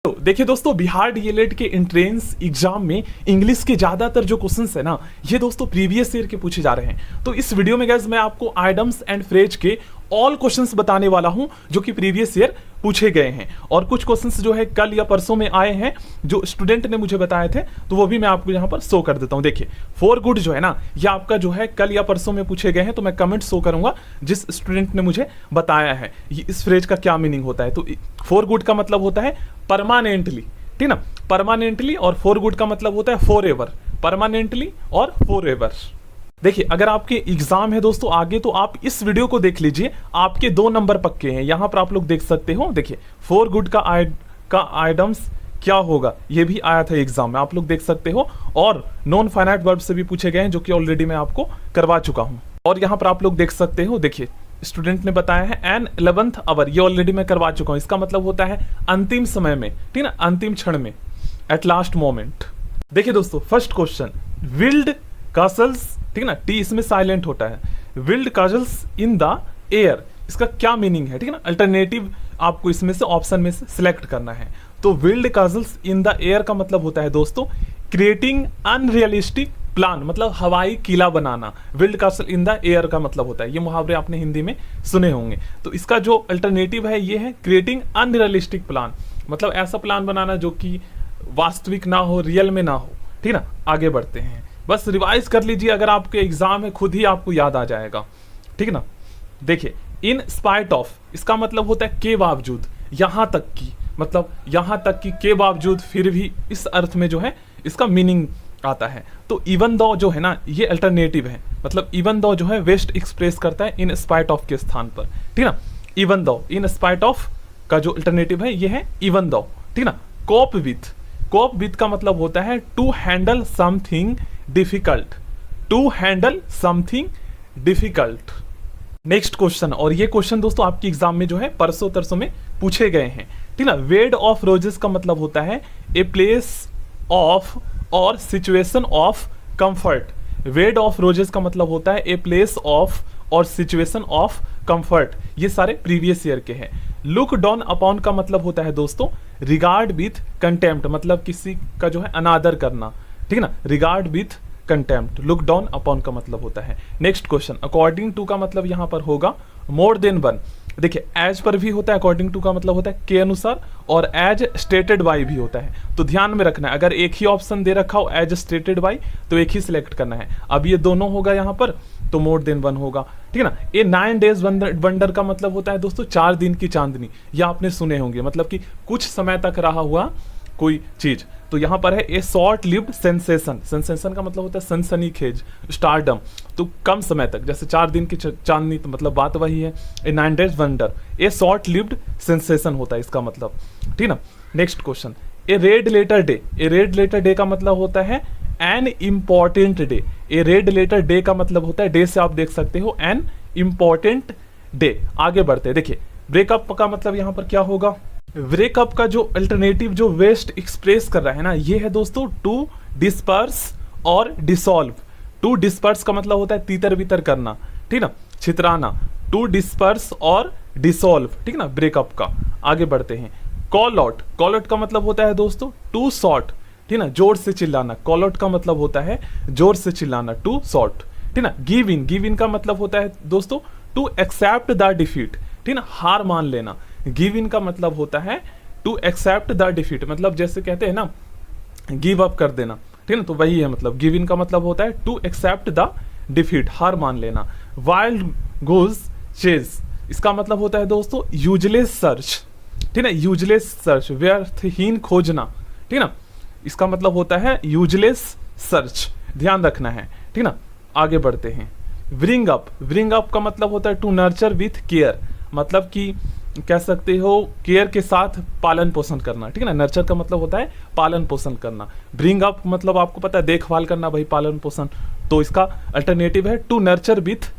तो देखिए दोस्तों, बिहार डीएलएड के एंट्रेंस एग्जाम में इंग्लिश के ज्यादातर जो क्वेश्चंस है ना, ये दोस्तों प्रीवियस ईयर के पूछे जा रहे हैं। तो इस वीडियो में गाइस मैं आपको आइटम्स एंड फ्रेज के ऑल क्वेश्चंस बताने वाला हूं जो कि प्रीवियस ईयर पूछे गए हैं, और कुछ क्वेश्चंस जो है कल या परसों में आए हैं जो स्टूडेंट ने मुझे बताए थे, तो वो भी मैं आपको यहाँ पर शो कर देता हूँ। देखिए फॉर गुड जो है ना, ये आपका जो है कल या परसों में पूछे गए हैं, तो मैं कमेंट शो करूंगा जिस स्टूडेंट ने मुझे बताया है इस फ्रेज का क्या मीनिंग होता है। तो फॉर गुड का मतलब होता है परमानेंटली, ठीक ना, परमानेंटली, और फॉर गुड का मतलब होता है फॉर एवर, परमानेंटली और फॉर एवर। देखिए अगर आपके एग्जाम है दोस्तों आगे, तो आप इस वीडियो को देख लीजिए, आपके 2 नंबर पक्के हैं। यहां पर आप लोग देख सकते हो, देखिए फॉर गुड का आइटम्स क्या होगा, ये भी आया था एग्जाम में, आप लोग देख सकते हो। और नॉन फाइनाइट वर्ब से भी पूछे गए हैं जो कि ऑलरेडी मैं आपको करवा चुका हूं। और यहां पर आप लोग देख सकते हो, देखिए स्टूडेंट ने बताया है एन 11th आवर, ये ऑलरेडी मैं करवा चुका हूं। इसका मतलब होता है अंतिम समय में, ठीक ना, अंतिम क्षण में, एट लास्ट मोमेंट। देखिए दोस्तों फर्स्ट क्वेश्चन, विल्ड कासल्स, ठीक ना, टी इसमें साइलेंट होता है, build castles in the air, इसका क्या मीनिंग है, ठीक ना। अल्टरनेटिव आपको इसमें से ऑप्शन में से सिलेक्ट करना है। तो build castles in the air का मतलब होता है दोस्तों क्रिएटिंग अनरियलिस्टिक प्लान, मतलब हवाई किला बनाना। Build castle in the air का मतलब होता है, ये मुहावरे आपने हिंदी में सुने होंगे। तो इसका जो अल्टरनेटिव है ये है क्रिएटिंग अनरियलिस्टिक प्लान, मतलब ऐसा प्लान बनाना जो कि वास्तविक ना हो, रियल में ना हो, ठीक ना। आगे बढ़ते हैं, बस रिवाइज कर लीजिए, अगर आपके एग्जाम है खुद ही आपको याद आ जाएगा, ठीक ना। देखिए इन स्पाइट ऑफ, इसका मतलब होता है के बावजूद, यहां तक की, मतलब यहां तक की, के बावजूद, फिर भी, इस अर्थ में जो है इसका मीनिंग आता है। तो इवन दो जो है ना, ये अल्टरनेटिव है, मतलब इवन दो जो है वेस्ट एक्सप्रेस करता है इन स्पाइट ऑफ के स्थान पर, ठीक ना। Even though, in spite of का जो अल्टरनेटिव है ये है इवन दो, ठीक ना। कोप विथ, कोप विथ का मतलब होता है to handle something difficult, to handle something difficult. Next question, और ये क्वेश्चन दोस्तों आपके एग्जाम में जो है परसों तरसों में पूछे गए हैं, ठीक ना। वेड ऑफ रोजेस का मतलब होता है ए प्लेस ऑफ और situation of comfort. Bed of roses का मतलब होता है ए प्लेस ऑफ और सिचुएशन ऑफ कंफर्ट, ये सारे प्रीवियस ईयर के हैं। लुक डाउन अपॉन का मतलब होता है दोस्तों रिगार्ड विथ कंटेम्प्ट, मतलब किसी का जो है अनादर करना, ठीक ना, regard with contempt, look down upon का मतलब होता है। नेक्स्ट क्वेश्चन, अकॉर्डिंग टू का मतलब यहां पर होगा मोर देन वन। देखिए एज पर भी होता है, अकॉर्डिंग टू का मतलब होता है के अनुसार, और एज स्टेटेड बाय भी होता है। तो ध्यान में रखना है, अगर एक ही ऑप्शन दे रखा हो एज स्टेटेड बाय, तो एक ही सिलेक्ट करना है। अब ये दोनों होगा यहाँ पर, तो मोर देन वन होगा, ठीक है ना। ये 9 डेज वंडर का मतलब होता है दोस्तों 4 दिन की चांदनी, ये आपने सुने होंगे, मतलब कि कुछ समय तक रहा हुआ कोई चीज। तो यहां पर है ए शॉर्ट लिव्ड सेंसेशन, सेंसेशन का मतलब होता है सनसनीखेज, स्टारडम, तो कम समय तक, जैसे 4 दिन की चांदनी, तो मतलब बात वही है। A 9 days wonder, a short lived sensation होता है इसका मतलब, ठीक ना। Next question, a red letter day, a red letter day का मतलब होता है an important day. A red letter day का मतलब होता है, डे से आप देख सकते हो, एन इम्पॉर्टेंट डे। आगे बढ़ते हैं, देखिए ब्रेकअप का मतलब यहां पर क्या होगा। ब्रेकअप का जो अल्टरनेटिव जो वेस्ट एक्सप्रेस कर रहा है ना, ये है दोस्तों टू डिस्पर्स और डिसॉल्व। टू डिस्पर्स का मतलब होता है तीतर बितर करना, ठीक ना, छितराना। टू डिस्पर्स और डिसॉल्व, ठीक ना, ब्रेकअप का। आगे बढ़ते हैं, कॉल आउट, कॉल आउट का मतलब होता है दोस्तों टू शॉट, ठीक ना, जोर से चिल्लाना। कॉल आउट का मतलब होता है जोर से चिल्लाना, टू शॉट, ठीक ना। गिव इन, गिव इन का मतलब होता है दोस्तों टू एक्सेप्ट द डिफीट, ठीक ना, हार मान लेना। गिव इन का मतलब होता है टू एक्सेप्ट द डिफीट, मतलब जैसे कहते हैं ना गिव अप कर देना, ठीक ना, तो वही है, मतलब गिव इन का मतलब होता है टू एक्सेप्ट द डिफीट, हार मान लेना। वाइल्ड गोज चेज, इसका मतलब होता है दोस्तों यूजलेस सर्च, ठीक है, यूजलेस सर्च, व्यर्थहीन खोजना, ठीक ना, इसका मतलब होता है यूजलेस सर्च, ध्यान रखना है, ठीक ना। आगे बढ़ते हैं, ब्रिंग अप, ब्रिंग अप का मतलब होता है टू नर्चर विथ केयर, मतलब कि कह सकते हो केयर के साथ पालन पोषण करना, ठीक है ना। नर्चर का मतलब होता है पालन पोषण करना। ब्रिंग अप मतलब आपको पता है देखभाल करना, भाई पालन पोषण, तो इसका अल्टरनेटिव है टू नर्चर विथ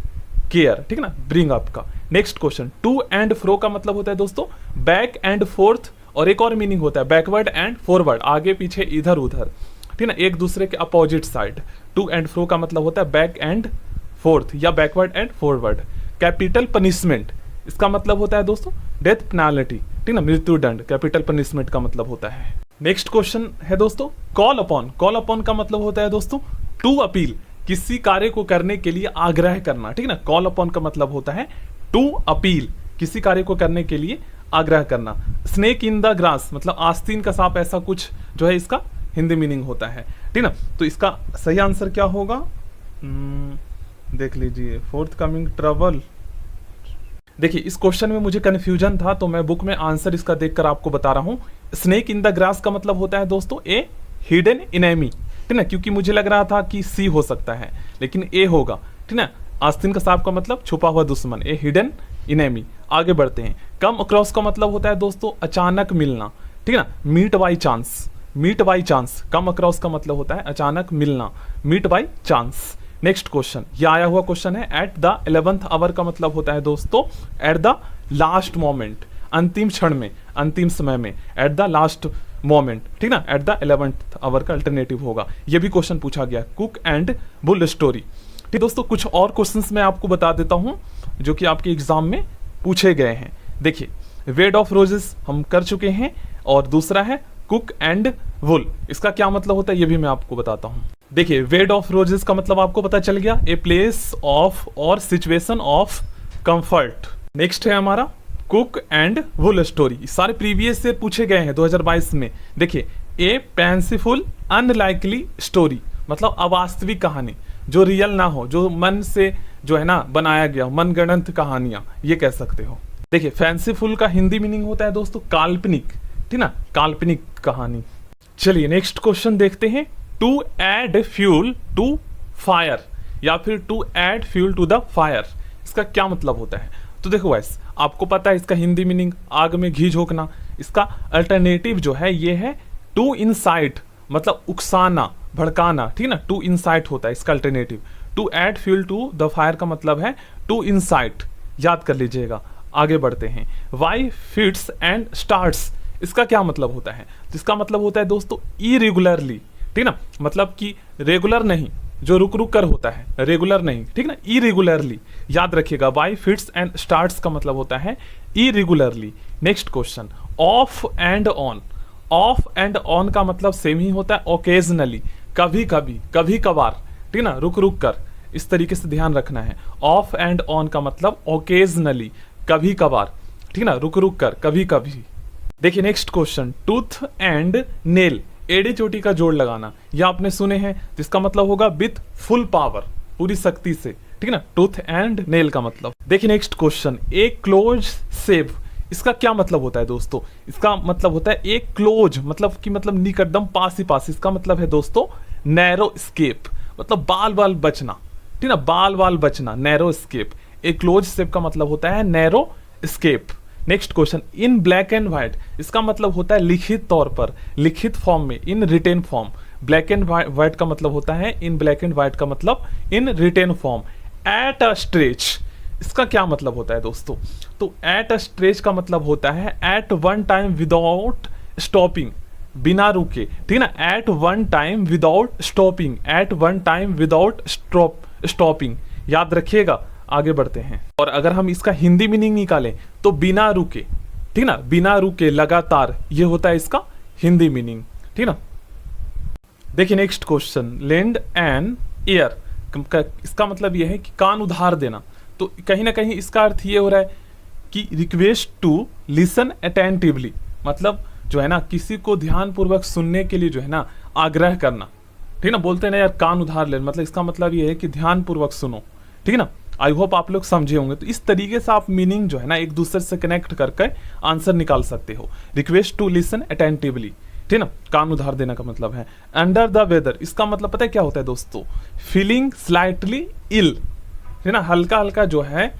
केयर, ठीक है ना, ब्रिंग अप का। Next question, to and fro का मतलब होता है दोस्तों बैक एंड फोर्थ, और एक और मीनिंग होता है बैकवर्ड एंड फॉरवर्ड, आगे पीछे इधर उधर, ठीक ना, एक दूसरे के opposite side. To and fro का मतलब होता है बैक एंड फोर्थ या backward and forward. Capital punishment, इसका मतलब होता है दोस्तों डेथ पेनाल्टी, ठीक ना, मृत्यु दंड, कैपिटल पनिशमेंट का मतलब होता है। नेक्स्ट क्वेश्चन है दोस्तों कॉल अपॉन। कॉल अपॉन का मतलब होता है दोस्तों टू अपील, किसी कार्य को करने के लिए आग्रह करना, ठीक ना। कॉल अपॉन का मतलब होता है टू अपील, किसी कार्य को करने के लिए आग्रह करना। स्नेक इन द ग्रास मतलब आस्तीन का सांप, ऐसा कुछ जो है इसका हिंदी मीनिंग होता है, ठीक ना। तो इसका सही आंसर क्या होगा, देख लीजिए, फोर्थ कमिंग ट्रबल। देखिए इस क्वेश्चन में मुझे कंफ्यूजन था, तो मैं बुक में आंसर इसका देखकर आपको बता रहा हूं। स्नेक इन द ग्रास का मतलब होता है दोस्तों ए हिडन इनेमी, ठीक ना, क्योंकि मुझे लग रहा था कि सी हो सकता है, लेकिन ए होगा, ठीक ना। आस्तीन का सांप का मतलब छुपा हुआ दुश्मन, ए हिडन इनेमी। आगे बढ़ते हैं। कम अक्रॉस का मतलब होता है दोस्तों अचानक मिलना, ठीक ना, meet by chance. Meet by chance, come across का मतलब होता है अचानक मिलना, meet by chance. Next question, ये आया हुआ क्वेश्चन है। एट द 11th आवर का मतलब होता है दोस्तों एट द लास्ट मोमेंट, अंतिम क्षण में, अंतिम समय में, एट द लास्ट मोमेंट, ठीक ना। एट द 11th आवर का अल्टरनेटिव होगा। ये भी क्वेश्चन पूछा गया, कुक एंड बुल स्टोरी। ठीक दोस्तों, कुछ और क्वेश्चंस मैं आपको बता देता हूं जो कि आपके एग्जाम में पूछे गए हैं। देखिए वेड ऑफ रोजेस हम कर चुके हैं, और दूसरा है कुक एंड वुल, इसका क्या मतलब होता है ये भी मैं आपको बताता हूं। देखिए वेड ऑफ रोजेस का मतलब आपको पता चल गया, ए प्लेस ऑफ और सिचुएशन ऑफ कंफर्ट। नेक्स्ट है हमारा कुक एंड वुल स्टोरी, सारे प्रीवियस से पूछे गए हैं 2022 में। देखिए ए फैंसीफुल अनलाइकली स्टोरी मतलब अवास्तविक कहानी, जो रियल ना हो, जो मन से जो है ना बनाया गया, मनगढ़ंत कहानियां, ये कह सकते हो। देखिए फैंसीफुल का हिंदी मीनिंग होता है दोस्तों काल्पनिक, ठीक ना, काल्पनिक कहानी। चलिए नेक्स्ट क्वेश्चन देखते हैं। To add fuel to fire या फिर to add fuel to the fire, इसका क्या मतलब होता है। तो देखो गाइस, आपको पता है इसका हिंदी मीनिंग आग में घी झोंकना। इसका अल्टरनेटिव जो है ये है टू इंसाइट मतलब उकसाना, भड़काना, ठीक ना, टू इंसाइट होता है इसका alternative. To add fuel to the fire का मतलब है टू इंसाइट, याद कर लीजिएगा। आगे बढ़ते हैं। वाई फिट्स एंड स्टार्ट्स, इसका क्या मतलब होता है। इसका मतलब होता है दोस्तों इरेगुलरली, ठीक ना, मतलब कि रेगुलर नहीं, जो रुक रुक कर होता है, रेगुलर नहीं, ठीक ना, इरेगुलरली, याद रखिएगा। वाई फिट्स एंड स्टार्ट्स का मतलब होता है irregularly. Next question, of and on. Of and on का मतलब सेम ही होता है, ओकेजनली, कभी कभी, कभी कभार, ठीक ना, रुक रुक कर, इस तरीके से ध्यान रखना है। ऑफ एंड ऑन का मतलब ओकेजनली, कभी कभार, ठीक ना, रुक रुक कर, कभी कभी। देखिए next question, tooth and nail, एड़ी चोटी का जोड़ लगाना, यह आपने सुने हैं, जिसका मतलब होगा विथ फुल पावर, पूरी शक्ति से, ठीक ना, टूथ एंड नेल का मतलब। देखिए नेक्स्ट क्वेश्चन, ए क्लोज सेव, इसका क्या मतलब होता है दोस्तों। इसका मतलब होता है एक क्लोज मतलब कि मतलब निकटतम, पास ही पास। इसका मतलब है दोस्तों नैरो स्केप मतलब बाल बाल बचना, ठीक ना, बाल बाल बचना, narrow escape. A close shave का मतलब होता है narrow escape. Next question, in black and white, इसका मतलब होता है लिखित तौर पर, लिखित फॉर्म में, in written form. Black and white का मतलब होता है इन ब्लैक एंड व्हाइट का मतलब in written form. At a stretch, इसका क्या मतलब होता है दोस्तों। तो एट अ स्ट्रेच का मतलब होता है at one time without stopping, बिना रुके, ठीक ना, at one time without stopping, at one time without stopping, याद रखिएगा। आगे बढ़ते हैं, और अगर हम इसका हिंदी मीनिंग निकालें तो बिना रुके, ठीक ना, बिना रुके, लगातार, ये होता है इसका हिंदी मीनिंग, ठीक ना। देखिए next question, lend an ear, इसका मतलब यह है कि कान उधार देना। तो कहीं ना कहीं इसका अर्थ ये हो रहा है कि रिक्वेस्ट टू लिसन अटेंटिवली, मतलब जो है ना किसी को ध्यानपूर्वक सुनने के लिए जो है ना आग्रह करना, ठीक ना, बोलते हैं ना यार कान उधार ले, मतलब इसका मतलब ये है कि ध्यानपूर्वक सुनो, ठीक ना। आई होप आप लोग समझे होंगे। तो इस तरीके से आप मीनिंग जो है ना एक दूसरे से कनेक्ट करके आंसर निकाल सकते हो। रिक्वेस्ट टू लिसन अटेंटिवली, ठीक ना, कान उधार देना का मतलब है। अंडर द वेदर, इसका मतलब पता है क्या होता है दोस्तों, फीलिंग स्लाइटली इल, है ना, हल्का हल्का जो है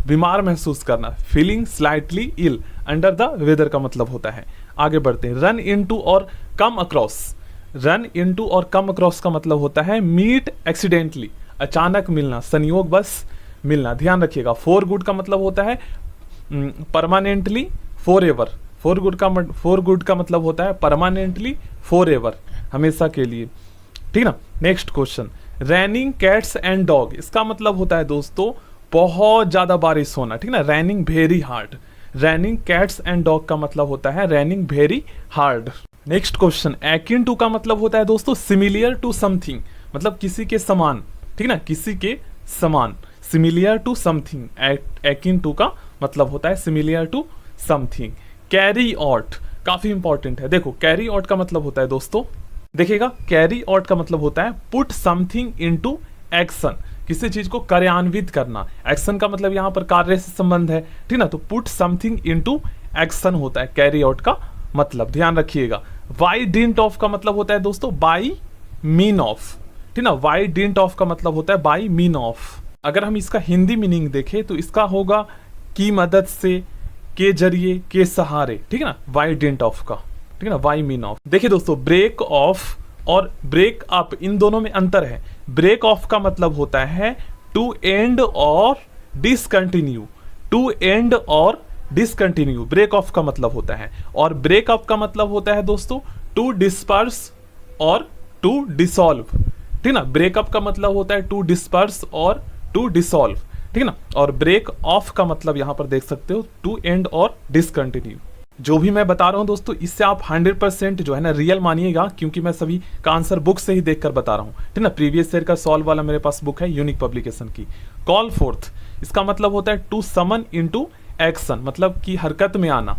बीमार महसूस करना, feeling slightly ill, under the weather का मतलब होता है। आगे बढ़ते हैं। रन इनटू और कम अक्रॉस, रन इनटू और कम अक्रॉस का मतलब होता है मीट एक्सीडेंटली, अचानक मिलना, संयोग बस मिलना, ध्यान रखिएगा। फॉर गुड का मतलब होता है permanently, for ever, for good का मतलब होता है परमानेंटली, फॉर एवर, हमेशा के लिए, ठीक ना। Next question, raining cats and dog, इसका मतलब होता है दोस्तों बहुत ज्यादा बारिश होना, ठीक ना। Raining very hard, raining cats and dog का मतलब होता है raining very hard. Next question, akin to का मतलब होता है दोस्तों सिमिलियर टू समथिंग, मतलब किसी के समान, ठीक ना, किसी के समान, similar to something. Akin to का मतलब होता है similar to something. Carry out काफी इंपॉर्टेंट है। देखो कैरी ऑट का मतलब होता है दोस्तों, देखिएगा, कैरी ऑट का मतलब होता है पुट समथिंग इनटू एक्शन, किसी चीज को कार्यान्वित करना। एक्शन का मतलब यहां पर कार्य से संबंध है, ठीक ना, तो पुट समथिंग इनटू एक्शन होता है कैरी आउट का मतलब, ध्यान रखिएगा। वाई डिडंट ऑफ का मतलब होता है दोस्तों बाई मीन ऑफ, ठीक ना, वाई डिडंट ऑफ का मतलब होता है बाई मीन ऑफ। अगर हम इसका हिंदी मीनिंग देखें तो इसका होगा की मदद से, के जरिए, के सहारे, ठीक है ना, वाई डिडंट ऑफ का, ठीक है ना, वाई मीन ऑफ। देखिए दोस्तों ब्रेक ऑफ और ब्रेक अप इन दोनों में अंतर है। ब्रेक ऑफ का मतलब होता है टू एंड और डिसकंटिन्यू, टू एंड और डिसकंटिन्यू ब्रेक ऑफ का मतलब होता है। और ब्रेक अप का मतलब होता है दोस्तों टू डिस्पर्स और टू डिसॉल्व, ठीक ना। ब्रेकअप का मतलब होता है टू डिस्पर्स और टू डिसॉल्व, ठीक है ना। और ब्रेक ऑफ का मतलब यहां पर देख सकते हो टू एंड और डिसकंटिन्यू। जो भी मैं बता रहा हूं दोस्तों इससे आप 100% जो है ना रियल मानिएगा, क्योंकि मैं सभी का आंसर बुक से ही देखकर बता रहा हूं, ठीक ना। प्रीवियस ईयर का सॉल्व वाला मेरे पास बुक है यूनिक पब्लिकेशन की। कॉल फोर्थ इसका मतलब होता है टू समन इनटू एक्शन, मतलब कि हरकत में आना,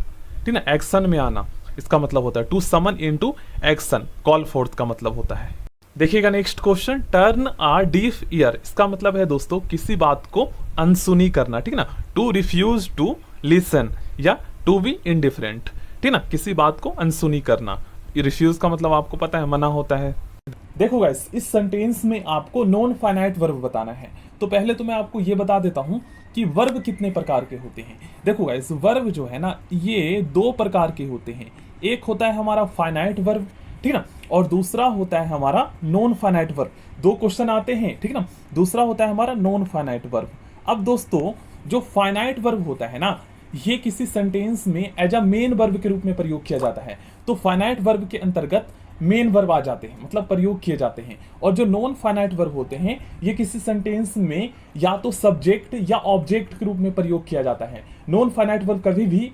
ठीक ना, एक्शन में आना, इसका मतलब होता है to summon into action, call forth का मतलब होता है। देखिएगा next question, turn a deaf ear, इसका मतलब है दोस्तों किसी बात को अनसुनी करना, ठीक ना। टू रिफ्यूज टू लिसन या टू बी इनडिफरेंट, ठीक ना, किसी बात को अनसुनी करना। रिफ्यूज का मतलब आपको पता है मना होता है। देखो गाइस इस सेंटेंस में आपको नॉन फाइनाइट वर्ब बताना है, तो पहले तो मैं आपको ये बता देता हूं कि वर्ब कितने प्रकार के होते हैं। देखो गाइस वर्ब जो है ना ये दो प्रकार के होते हैं, एक होता है हमारा फाइनाइट वर्ब, ठीक ना, और दूसरा होता है हमारा नॉन फाइनाइट वर्ब। दो क्वेश्चन आते हैं, ठीक ना, दूसरा होता है हमारा नॉन फाइनाइट वर्ब। अब दोस्तों जो फाइनाइट वर्ब होता है ना ये किसी सेंटेंस में एज अ मेन वर्ब के रूप में प्रयोग किया जाता है, तो फाइनाइट वर्ब के अंतर्गत मेन वर्ब आ जाते हैं, मतलब प्रयोग किए जाते हैं। और जो नॉन फाइनाइट वर्ब होते हैं ये किसी सेंटेंस में या तो सब्जेक्ट या ऑब्जेक्ट के रूप में प्रयोग किया जाता है। नॉन फाइनाइट वर्ब कभी भी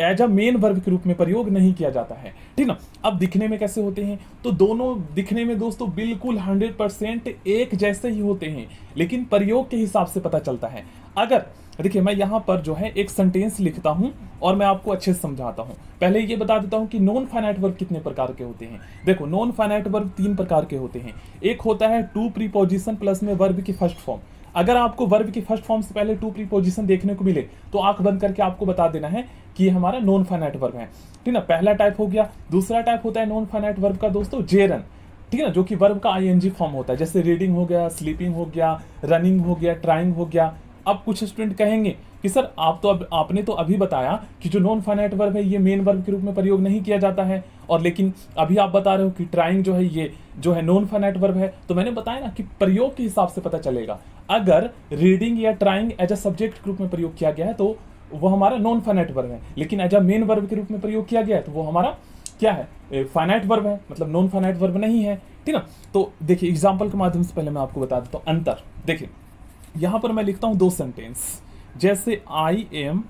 एज अ मेन वर्ब के रूप में प्रयोग नहीं किया जाता है, ठीक ना। अब दिखने में कैसे होते हैं, तो दोनों दिखने में दोस्तों बिल्कुल 100% एक जैसे ही होते हैं, लेकिन प्रयोग के हिसाब से पता चलता है। अगर देखिए मैं यहाँ पर जो है एक सेंटेंस लिखता हूँ और मैं आपको अच्छे से समझाता हूँ। पहले ये बता देता हूँ कि नॉन फाइनाइट वर्ब कितने प्रकार के होते हैं। देखो नॉन फाइनाइट वर्ब 3 प्रकार के होते हैं। एक होता है टू प्रीपोजिशन प्लस में वर्ब की फर्स्ट फॉर्म। अगर आपको वर्ब की फर्स्ट फॉर्म से पहले टू प्रीपोजिशन देखने को मिले तो आंख बंद करके आपको बता देना है कि ये हमारा नॉन फाइनाइट वर्ब है, ठीक ना। पहला टाइप हो गया। दूसरा टाइप होता है नॉन फाइनाइट वर्ब का दोस्तों जेरन, ठीक है ना, जो कि वर्ब का आईएनजी फॉर्म होता है, जैसे रीडिंग हो गया, स्लीपिंग हो गया, रनिंग हो गया, ट्राइंग हो गया। अब कुछ स्टूडेंट कहेंगे कि सर आपने तो अभी बताया कि जो नॉन फाइनाइट वर्ब है ये मेन वर्ब के रूप में प्रयोग नहीं किया जाता है, और लेकिन अभी आप बता रहे हो कि ट्राइंग जो है ये जो है नॉन फाइनाइट वर्ब है। तो मैंने बताया ना कि प्रयोग के हिसाब से पता चलेगा। अगर रीडिंग या ट्राइंग एज अ सब्जेक्ट के रूप में प्रयोग किया गया है तो वो हमारा नॉन फाइनाइट वर्ब है, लेकिन एज अ मेन वर्ब के रूप में प्रयोग किया गया है तो वो हमारा क्या है, फाइनाइट वर्ब है, मतलब नॉन फाइनाइट वर्ब नहीं है, ठीक ना। तो देखिए एग्जाम्पल के माध्यम से पहले मैं आपको बता देता हूँ अंतर। देखिए यहां पर मैं लिखता हूं 2 सेंटेंस, जैसे आई एम।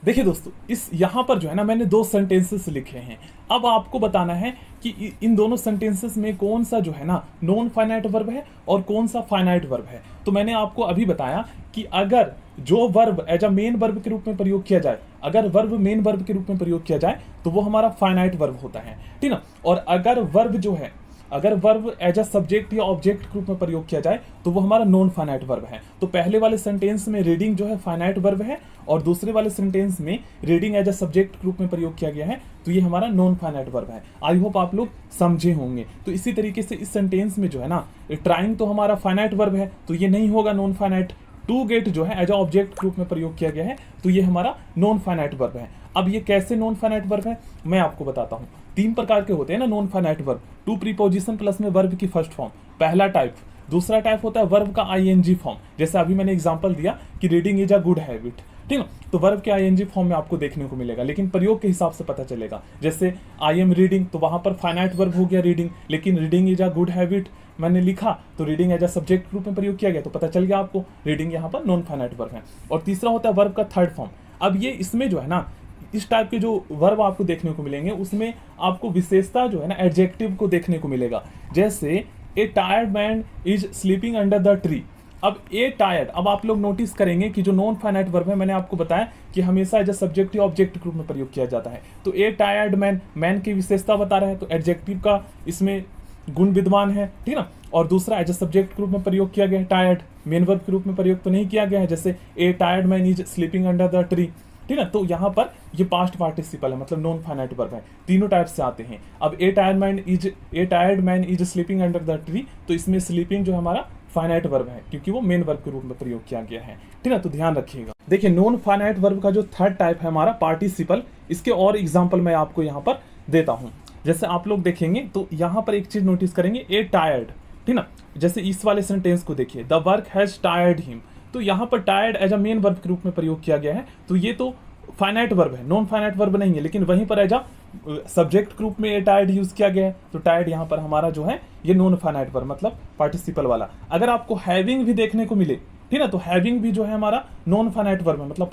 देखिए दोस्तों इस यहां पर जो है ना मैंने 2 सेंटेंसेस लिखे हैं। अब आपको बताना है कि इन दोनों सेंटेंसेस में कौन सा जो है ना नॉन फाइनाइट वर्ब है और कौन सा फाइनाइट वर्ब है। तो मैंने आपको अभी बताया कि अगर जो verb as a main verb के रूप में प्रयोग किया जाए, अगर वर्ब मेन वर्ब के रूप में प्रयोग किया जाए तो वो हमारा फाइनाइट वर्ब होता है, ठीक ना। और अगर वर्ब जो है अगर वर्ब एज अ सब्जेक्ट या ऑब्जेक्ट के रूप में प्रयोग किया जाए तो वो हमारा नॉन फाइनाइट वर्ब है। तो पहले वाले सेंटेंस में रीडिंग जो है फाइनाइट वर्ब है और दूसरे वाले सेंटेंस में रीडिंग एज अ सब्जेक्ट के रूप में प्रयोग किया गया है, तो ये हमारा नॉन फाइनाइट वर्ब है। आई होप आप लोग समझे होंगे। तो इसी तरीके से इस सेंटेंस में जो है ना ट्राइंग तो हमारा फाइनाइट वर्ब है तो ये नहीं होगा नॉन फाइनाइट। टू गेट जो है एज अ ऑब्जेक्ट के रूप में प्रयोग किया गया है तो ये हमारा नॉन फाइनाइट वर्ब है। अब ये कैसे नॉन फाइनाइट वर्ब है मैं आपको बताता हूँ। 3 प्रकार के होते हैं ना non finite verb, to preposition plus में वर्ब की फर्स्ट फॉर्म, पहला टाइप। दूसरा टाइप होता है वर्ब का आईएनजी फॉर्म, जैसे अभी मैंने एग्जांपल दिया कि reading is a good habit, ठीक है। तो वर्ब के आईएनजी फॉर्म में आपको देखने को मिलेगा, लेकिन प्रयोग के हिसाब से पता चलेगा। जैसे आई एम रीडिंग, तो वहां पर फाइनाइट वर्ब हो गया रीडिंग, लेकिन reading is a good habit मैंने लिखा तो रीडिंग एज अ सब्जेक्ट रूप में प्रयोग किया गया, तो पता चल गया आपको रीडिंग यहाँ पर नॉन फाइनाइट वर्ब है। और तीसरा होता है वर्ब का थर्ड फॉर्म। अब ये इसमें जो है ना, इस टाइप के जो वर्ब आपको देखने को मिलेंगे उसमें आपको विशेषता जो है ना एडजेक्टिव को देखने को मिलेगा। जैसे a tired man is sleeping under the tree. अब ए टायर्ड, अब आप लोग नोटिस करेंगे कि जो नॉन फाइनाइट वर्ब है मैंने आपको बताया कि हमेशा एज अ सब्जेक्ट या ऑब्जेक्ट ग्रुप में प्रयोग किया जाता है। तो ए टायर्ड मैन, मैन की विशेषता बता रहा है तो एडजेक्टिव का इसमें गुण विद्यमान है, ठीक है ना। और दूसरा एज अ सब्जेक्ट के रूप में प्रयोग किया गया है टायर्ड, मेन वर्ब के रूप में प्रयोग तो नहीं किया गया है, जैसे a tired man is sleeping under the tree, ठीक है। तो यहाँ पर ये पास्ट पार्टिसिपल है, मतलब नॉन फाइनाइट वर्ब है, तीनों टाइप से आते हैं। अब a tired man is sleeping under the tree, तो इसमें स्लीपिंग जो हमारा फाइनाइट वर्ब है क्योंकि वो मेन वर्ब के रूप में प्रयोग किया गया है, ठीक है। तो ध्यान रखिएगा। देखिए नॉन फाइनाइट वर्ब का जो थर्ड टाइप है हमारा पार्टिसिपल, इसके और एग्जाम्पल मैं आपको यहाँ पर देता हूँ। जैसे आप लोग देखेंगे तो यहाँ पर एक चीज नोटिस करेंगे, ए टायर्ड, ठीक ना। जैसे इस वाले सेंटेंस को देखिए, the work has tired him, तो यहाँ पर tired as a main verb के रूप में प्रयोग किया गया है, तो ये तो फाइनाइट वर्ब है, नॉन फाइनाइट वर्ब नहीं है, लेकिन वहीं पर एज अ सब्जेक्ट ग्रुप में ए टायर्ड यूज किया गया है, तो टायर्ड यहाँ पर हमारा जो है ये नॉन फाइनाइट वर्ब मतलब पार्टिसिपल वाला। अगर आपको हैविंग भी देखने को मिले, ठीक है, तो हैविंग भी जो है हमारा नॉन फाइनाइट वर्ब है, मतलब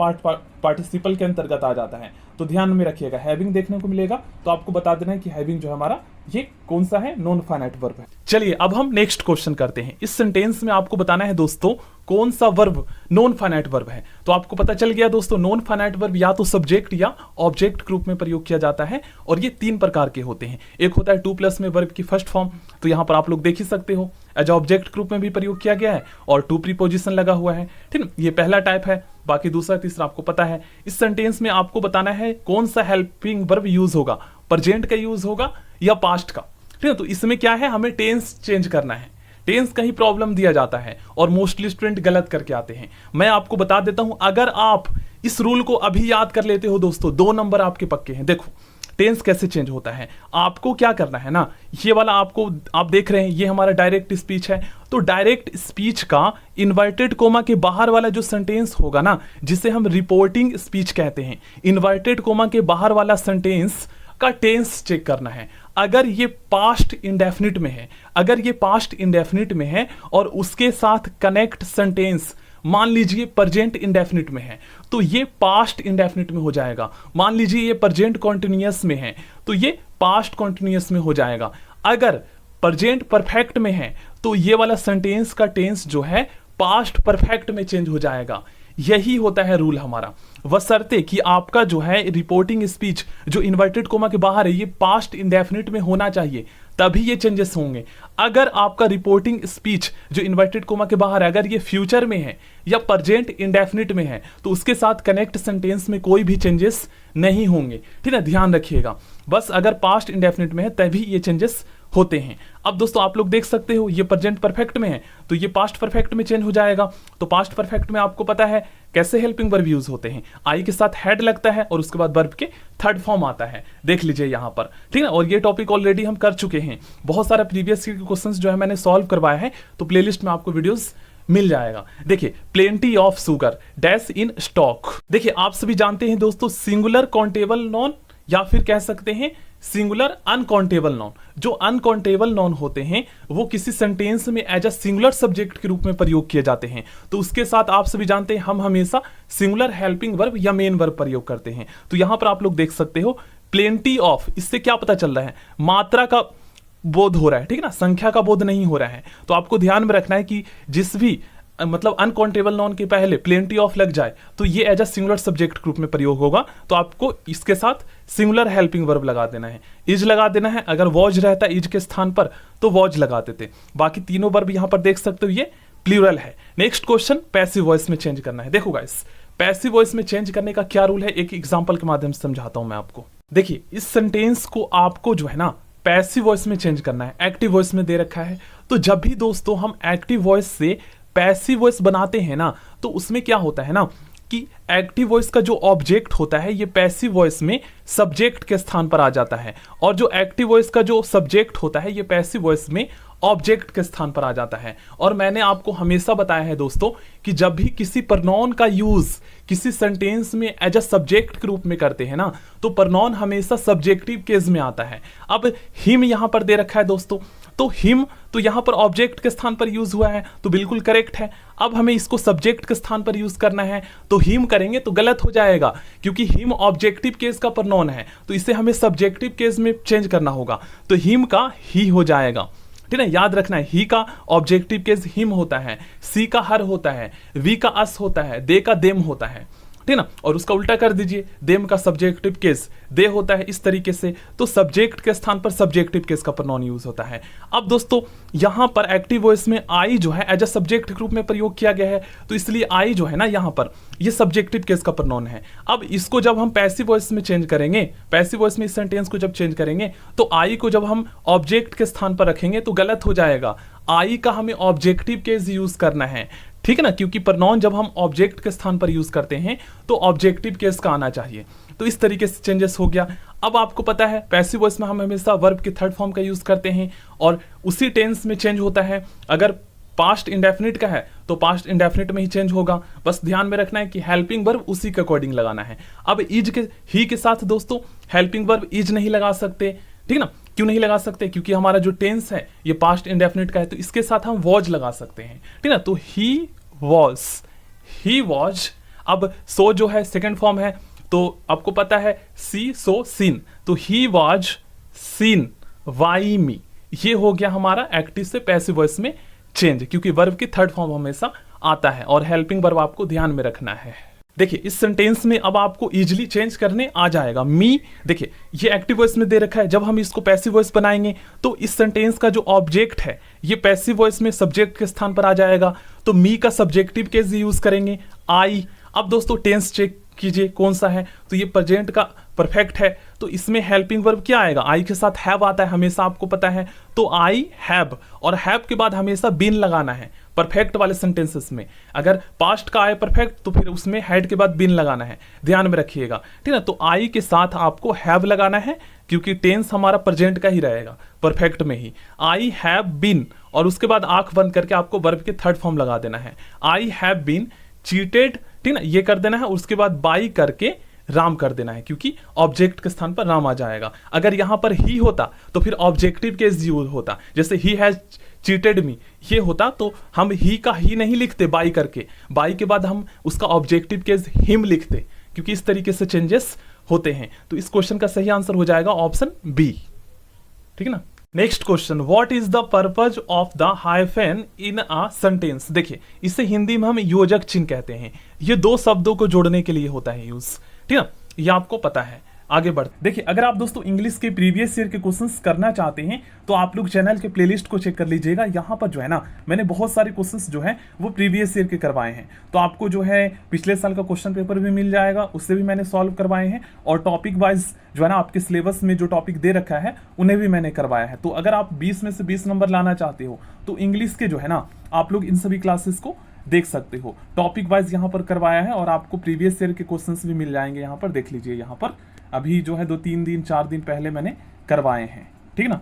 पार्टिसिपल के अंतर्गत आ जाता है। तो ध्यान में रखिएगा, हैविंग देखने को मिलेगा तो आपको बता देना है कि हैविंग जो है हमारा ये कौन सा है, नॉन फाइनाइट वर्ब है। चलिए अब हम नेक्स्ट क्वेश्चन करते हैं। इस सेंटेंस में आपको बताना है दोस्तों कौन सा वर्ब नॉन फाइनाइट वर्ब है। तो आपको पता चल गया दोस्तों, नॉन फाइनाइट वर्ब या तो सब्जेक्ट या ऑब्जेक्ट ग्रुप में प्रयोग किया जाता है, और ये तीन प्रकार के होते हैं। एक होता है 2+ में वर्ब की फर्स्ट फॉर्म, तो यहाँ पर आप लोग देख ही सकते हो एज ऑब्जेक्ट ग्रुप में भी प्रयोग किया गया है और टू प्रीपोजिशन लगा हुआ है, ठीक है। ये पहला टाइप है, बाकी दूसरा तीसरा आपको पता है। इस सेंटेंस में आपको बताना है कौन सा हेल्पिंग वर्ब यूज होगा, प्रेजेंट का यूज होगा या पास्ट का, ठीक है। तो इसमें क्या है, हमें टेंस चेंज करना है। टेंस का ही प्रॉब्लम दिया जाता है और मोस्टली स्टूडेंट गलत करके आते हैं। मैं आपको बता देता हूं, अगर आप इस रूल को अभी याद कर लेते हो दोस्तों, 2 नंबर आपके पक्के हैं। देखो टेंस कैसे चेंज होता है, आपको क्या करना है ना, ये वाला आपको आप देख रहे हैं ये हमारा डायरेक्ट स्पीच है, तो डायरेक्ट स्पीच का इन्वर्टेड कोमा के बाहर वाला जो सेंटेंस होगा ना, जिसे हम रिपोर्टिंग स्पीच कहते हैं, इन्वर्टेड कोमा के बाहर वाला सेंटेंस का टेंस चेक करना है। अगर ये पास्ट इंडेफिनिट में है, अगर ये पास्ट इंडेफिनिट में है और उसके साथ कनेक्ट सेंटेंस मान लीजिए प्रेजेंट इंडेफिनिट में है, तो ये पास्ट इंडेफिनिट में हो जाएगा। मान लीजिए ये प्रेजेंट कॉन्टिन्यूअस में है तो ये पास्ट कॉन्टिन्यूअस में हो जाएगा। अगर प्रेजेंट परफेक्ट में है तो ये वाला सेंटेंस का टेंस जो है पास्ट परफेक्ट में चेंज हो जाएगा। यही होता है रूल हमारा, बशर्ते कि आपका जो है रिपोर्टिंग स्पीच जो इन्वर्टेड कोमा के बाहर है ये पास्ट इंडेफिनिट में होना चाहिए, तभी ये चेंजेस होंगे। अगर आपका रिपोर्टिंग स्पीच जो इन्वर्टेड कोमा के बाहर है अगर ये फ्यूचर में है या प्रेजेंट इंडेफिनिट में है तो उसके साथ कनेक्ट सेंटेंस में कोई भी चेंजेस नहीं होंगे, ठीक है। ध्यान रखिएगा, बस अगर पास्ट इंडेफिनिट में है तभी ये चेंजेस होते हैं। अब दोस्तों आप लोग देख सकते हो ये प्रेजेंट परफेक्ट में है तो ये पास्ट परफेक्ट में चेंज हो जाएगा। तो पास्ट परफेक्ट में आपको पता है कैसे हेल्पिंग वर्ब यूज होते हैं, आई के साथ हेड लगता है और उसके बाद वर्ब के थर्ड फॉर्म आता है, देख लीजिए यहाँ पर, ठीक है। और ये टॉपिक ऑलरेडी हम कर चुके हैं, बहुत सारा प्रीवियस क्वेश्चंस जो है मैंने सॉल्व करवाया है, तो प्लेलिस्ट में आपको वीडियोस मिल जाएगा। देखिए plenty of sugar dash in stock. देखिए आप सभी जानते हैं दोस्तों सिंगुलर काउंटेबल नॉन या फिर कह सकते हैं सिंगुलर अनकाउंटेबल नॉन। जो अनकाउंटेबल नॉन होते हैं वो किसी सेंटेंस में एज अ सिंगुलर सब्जेक्ट के रूप में प्रयोग किए जाते हैं, तो उसके साथ आप सभी जानते हैं हम हमेशा सिंगुलर हेल्पिंग वर्ब या मेन वर्ब प्रयोग करते हैं। तो यहां पर आप लोग देख सकते हो प्लेंटी ऑफ, इससे क्या पता चल रहा है, मात्रा का बोध हो रहा है, ठीक है ना, संख्या का बोध नहीं हो रहा है। तो आपको ध्यान में रखना है कि जिस भी मतलब अनकाउंटेबल नॉन के पहले प्लेंटी ऑफ लग जाए तो ये as a singular subject group में प्रयोग होगा, तो आपको इसके साथ सिंगुलर हेल्पिंग वर्ब लगा देना है, इज लगा देना है। अगर वॉज रहता इज के स्थान पर तो वॉज लगाते थे। बाकी तीनों वर्ब यहां पर देख सकते हो ये प्लूरल है। नेक्स्ट क्वेश्चन, पैसिव वॉइस में चेंज करना है। देखो गाइस पैसिव वॉइस में चेंज करने का क्या रूल है, एक एग्जाम्पल के माध्यम से समझाता हूं मैं आपको। देखिए इस सेंटेंस को आपको जो है ना पैसिव वॉइस में चेंज करना है, एक्टिव वॉइस में दे रखा है। तो जब भी दोस्तों हम एक्टिव वॉइस से पैसिव वॉइस बनाते हैं ना तो उसमें क्या होता है ना कि एक्टिव वॉइस का जो ऑब्जेक्ट होता है ये पैसिव वॉइस में सब्जेक्ट के स्थान पर आ जाता है, और जो एक्टिव वॉइस का जो सब्जेक्ट होता है ये पैसिव वॉइस में ऑब्जेक्ट के स्थान पर आ जाता है। और मैंने आपको हमेशा बताया है दोस्तों कि जब भी किसी प्रनॉन का यूज किसी सेंटेंस में एज अ सब्जेक्ट के रूप में करते हैं ना, तो प्रनॉन हमेशा सब्जेक्टिव केस में आता है। अब हिम यहां पर दे रखा है दोस्तों, तो हिम तो यहां पर ऑब्जेक्ट के स्थान पर यूज हुआ है, तो बिल्कुल करेक्ट है। अब हमें इसको सब्जेक्ट के स्थान पर यूज करना है, तो हिम करेंगे तो गलत हो जाएगा, क्योंकि हिम ऑब्जेक्टिव केस का प्रनॉन है, तो इसे हमें सब्जेक्टिव केस में चेंज करना होगा। तो हिम का ही हो जाएगा, ठीक है। याद रखना है, ही का ऑब्जेक्टिव केस हिम होता है, सी का हर होता है, वी का अस होता है, दे का देम होता है, ठीक ना। और उसका उल्टा कर दीजिए, देम का सब्जेक्टिव केस दे होता है, इस तरीके से। तो सब्जेक्ट के स्थान पर सब्जेक्टिव केस का प्रनॉन यूज होता है। अब दोस्तों यहां पर एक्टिव वॉइस में आई जो है एज अ सब्जेक्ट के रूप में प्रयोग किया गया है, तो इसलिए आई जो है ना यहां पर ये सब्जेक्टिव केस का प्रनॉन है। अब इसको जब हम पैसिव वॉइस में चेंज करेंगे, पैसिव वॉइस में इस सेंटेंस को जब चेंज करेंगे, तो आई को जब हम ऑब्जेक्ट के स्थान पर रखेंगे तो गलत हो जाएगा। आई का हमें ऑब्जेक्टिव केस यूज करना है, ठीक है ना, क्योंकि प्रनॉन जब हम ऑब्जेक्ट के स्थान पर यूज करते हैं तो ऑब्जेक्टिव केस का आना चाहिए। तो इस तरीके से चेंजेस हो गया। अब आपको पता है पैसिव वॉइस में हम हमेशा वर्ब के थर्ड फॉर्म का यूज करते हैं और उसी टेंस में चेंज होता है। अगर पास्ट इंडेफिनिट का है तो पास्ट इंडेफिनिट में ही चेंज होगा। बस ध्यान में रखना है कि हेल्पिंग वर्ब उसी के अकॉर्डिंग लगाना है। अब इज के ही के साथ दोस्तों हेल्पिंग वर्ब इज नहीं लगा सकते, ठीक ना। क्यों नहीं लगा सकते? क्योंकि हमारा जो टेंस है ये पास्ट इंडेफिनिट का है, तो इसके साथ हम वॉज लगा सकते हैं, ठीक ना। तो ही वॉज। अब सो जो है सेकंड फॉर्म है, तो आपको पता है सी सो सीन, तो he was seen why me. ये हो गया हमारा एक्टिव से पैसिव वॉइस में चेंज, क्योंकि वर्ब की थर्ड फॉर्म हमेशा आता है। और हेल्पिंग वर्ब आपको ध्यान में रखना है। देखिए इस सेंटेंस में अब आपको इजीली चेंज करने आ जाएगा। मी, देखिए ये एक्टिव वॉइस में दे रखा है, जब हम इसको पैसिव वॉइस बनाएंगे तो इस सेंटेंस का जो ऑब्जेक्ट है ये पैसिव वॉइस में सब्जेक्ट के स्थान पर आ जाएगा। तो मी का सब्जेक्टिव केस यूज करेंगे आई। अब दोस्तों टेंस चेक कीजिए कौन सा है, तो ये प्रेजेंट का परफेक्ट है, तो इसमें हेल्पिंग वर्ब क्या आएगा? आई के साथ हैव आता है, हमेशा आपको पता है। तो आई हैव, और हैव के बाद हमेशा बीन लगाना है परफेक्ट वाले सेंटेंसेस में। अगर पास्ट का आए परफेक्ट तो फिर उसमें हैड के बाद बीन लगाना है, ध्यान में रखिएगा, ठीक है। तो आई के साथ आपको हैव लगाना है, क्योंकि टेंस हमारा प्रेजेंट का ही रहेगा परफेक्ट में ही। आई हैव बीन, और उसके बाद आंख बंद करके आपको वर्ब के थर्ड फॉर्म लगा देना है। आई हैव बीन चीटेड, ठीक ना, ये कर देना है। उसके बाद बाई करके राम कर देना है, क्योंकि ऑब्जेक्ट के स्थान पर राम आ जाएगा। अगर यहां पर ही होता तो फिर ऑब्जेक्टिव केस यूज होता, जैसे ही हैज चीटेड मी ये होता, तो हम ही का ही नहीं लिखते बाई करके, बाई के बाद हम उसका ऑब्जेक्टिव केस हिम लिखते, क्योंकि इस तरीके से चेंजेस होते हैं। तो इस क्वेश्चन का सही आंसर हो जाएगा ऑप्शन बी, ठीक है ना। Next question, what is the purpose of the hyphen in a sentence? देखिए इसे हिंदी में हम योजक चिन्ह कहते हैं। ये दो शब्दों को जोड़ने के लिए होता है यूज, ठीक है, ये आपको पता है। आगे बढ़, देखिए अगर आप दोस्तों इंग्लिश के प्रीवियस ईयर के क्वेश्चंस करना चाहते हैं तो आप लोग चैनल के प्लेलिस्ट को चेक कर लीजिएगा। यहाँ पर जो है ना मैंने बहुत सारे क्वेश्चंस जो है वो प्रीवियस ईयर के करवाए हैं, तो आपको जो है पिछले साल का क्वेश्चन पेपर भी मिल जाएगा, उससे भी मैंने सॉल्व करवाए हैं। और टॉपिक वाइज जो है ना आपके सिलेबस में जो टॉपिक दे रखा है उन्हें भी मैंने करवाया है। तो अगर आप 20 में से 20 नंबर लाना चाहते हो तो इंग्लिश के जो है ना आप लोग इन सभी क्लासेस को देख सकते हो। टॉपिक वाइज यहाँ पर करवाया है, और आपको प्रीवियस ईयर के क्वेश्चंस भी मिल जाएंगे। यहाँ पर देख लीजिए, यहाँ पर अभी जो है 2-3 दिन 4 दिन पहले मैंने करवाए हैं, ठीक ना।